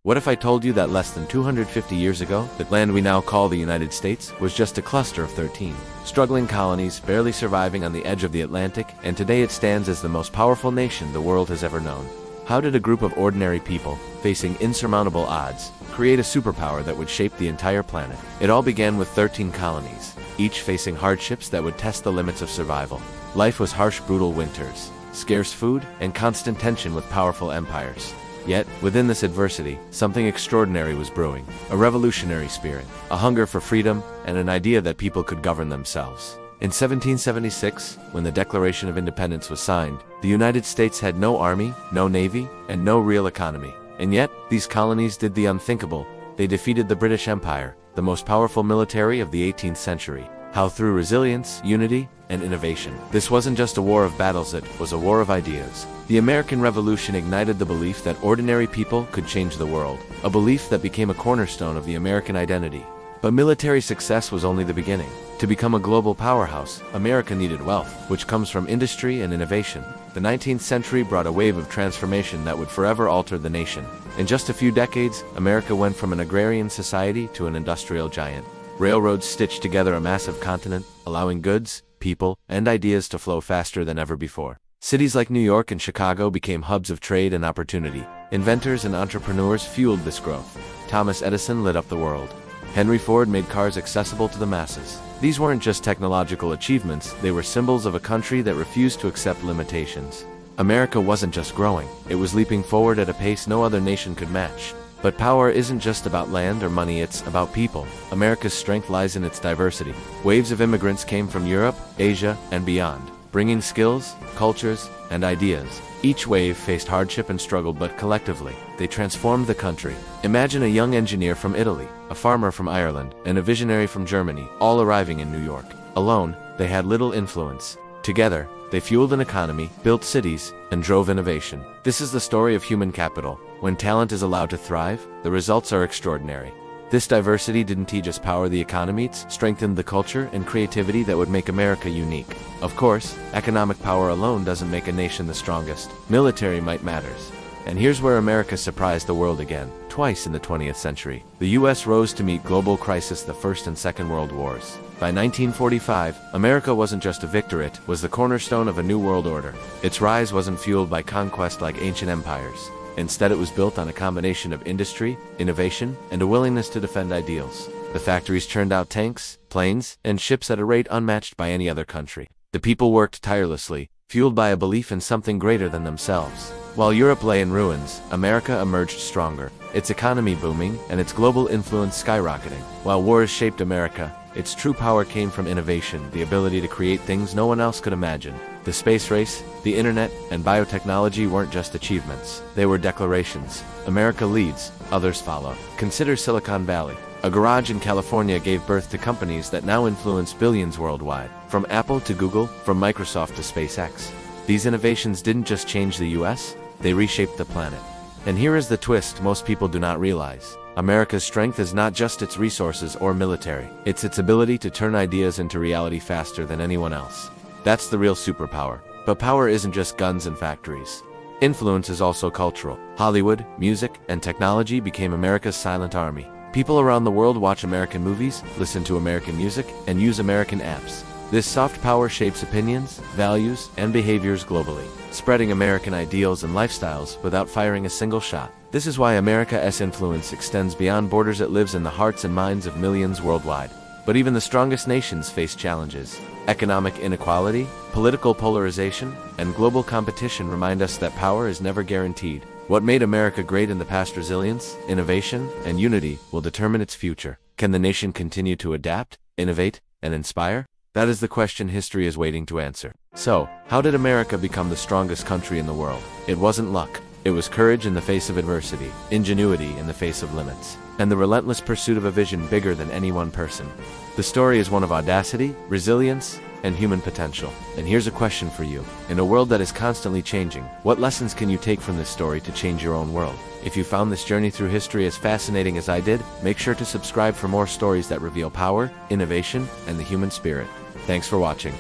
What if I told you that less than 250 years ago, the land we now call the United States was just a cluster of 13 struggling colonies, barely surviving on the edge of the Atlantic, and today it stands as the most powerful nation the world has ever known? How did a group of ordinary people, facing insurmountable odds, create a superpower that would shape the entire planet? It all began with 13 colonies, each facing hardships that would test the limits of survival. Life was harsh, brutal winters, scarce food, and constant tension with powerful empires. Yet, within this adversity, something extraordinary was brewing. A revolutionary spirit, a hunger for freedom, and an idea that people could govern themselves. In 1776, when the Declaration of Independence was signed, the United States had no army, no navy, and no real economy. And yet, these colonies did the unthinkable. They defeated the British Empire, the most powerful military of the 18th century. How through resilience, unity, and innovation. This wasn't just a war of battles, it was a war of ideas. The American Revolution ignited the belief that ordinary people could change the world, a belief that became a cornerstone of the American identity. But military success was only the beginning. To become a global powerhouse, America needed wealth, which comes from industry and innovation. The 19th century brought a wave of transformation that would forever alter the nation. In just a few decades, America went from an agrarian society to an industrial giant. Railroads stitched together a massive continent, allowing goods, people, and ideas to flow faster than ever before. Cities like New York and Chicago became hubs of trade and opportunity. Inventors and entrepreneurs fueled this growth. Thomas Edison lit up the world. Henry Ford made cars accessible to the masses. These weren't just technological achievements, they were symbols of a country that refused to accept limitations. America wasn't just growing, it was leaping forward at a pace no other nation could match. But power isn't just about land or money, it's about people. America's strength lies in its diversity. Waves of immigrants came from Europe, Asia, and beyond, bringing skills, cultures, and ideas. Each wave faced hardship and struggled, but collectively, they transformed the country. Imagine a young engineer from Italy, a farmer from Ireland, and a visionary from Germany, all arriving in New York. Alone, they had little influence. Together, they fueled an economy, built cities, and drove innovation. This is the story of human capital. When talent is allowed to thrive, the results are extraordinary. This diversity didn't just power the economy, it strengthened the culture and creativity that would make America unique. Of course, economic power alone doesn't make a nation the strongest. Military might matters. And here's where America surprised the world again. Twice in the 20th century, the U.S. rose to meet global crisis, the First and Second World Wars. By 1945, America wasn't just a victor, it was the cornerstone of a new world order. Its rise wasn't fueled by conquest like ancient empires. Instead, it was built on a combination of industry, innovation, and a willingness to defend ideals. The factories churned out tanks, planes, and ships at a rate unmatched by any other country. The people worked tirelessly, fueled by a belief in something greater than themselves. While Europe lay in ruins, America emerged stronger, its economy booming and its global influence skyrocketing. While wars shaped America, its true power came from innovation, the ability to create things no one else could imagine. The space race, the internet, and biotechnology weren't just achievements. They were declarations. America leads, others follow. Consider Silicon Valley. A garage in California gave birth to companies that now influence billions worldwide. From Apple to Google, from Microsoft to SpaceX. These innovations didn't just change the US, they reshaped the planet. And here is the twist most people do not realize. America's strength is not just its resources or military. It's its ability to turn ideas into reality faster than anyone else. That's the real superpower. But power isn't just guns and factories. Influence is also cultural. Hollywood, music, and technology became America's silent army. People around the world watch American movies, listen to American music, and use American apps. This soft power shapes opinions, values, and behaviors globally, spreading American ideals and lifestyles without firing a single shot. This is why America's influence extends beyond borders. It lives in the hearts and minds of millions worldwide. But even the strongest nations face challenges. Economic inequality, political polarization, and global competition remind us that power is never guaranteed. What made America great in the past, resilience, innovation, and unity, will determine its future. Can the nation continue to adapt, innovate, and inspire? That is the question history is waiting to answer. So, how did America become the strongest country in the world? It wasn't luck. It was courage in the face of adversity, ingenuity in the face of limits, and the relentless pursuit of a vision bigger than any one person. The story is one of audacity, resilience, and human potential. And here's a question for you. In a world that is constantly changing, what lessons can you take from this story to change your own world? If you found this journey through history as fascinating as I did, make sure to subscribe for more stories that reveal power, innovation, and the human spirit. Thanks for watching.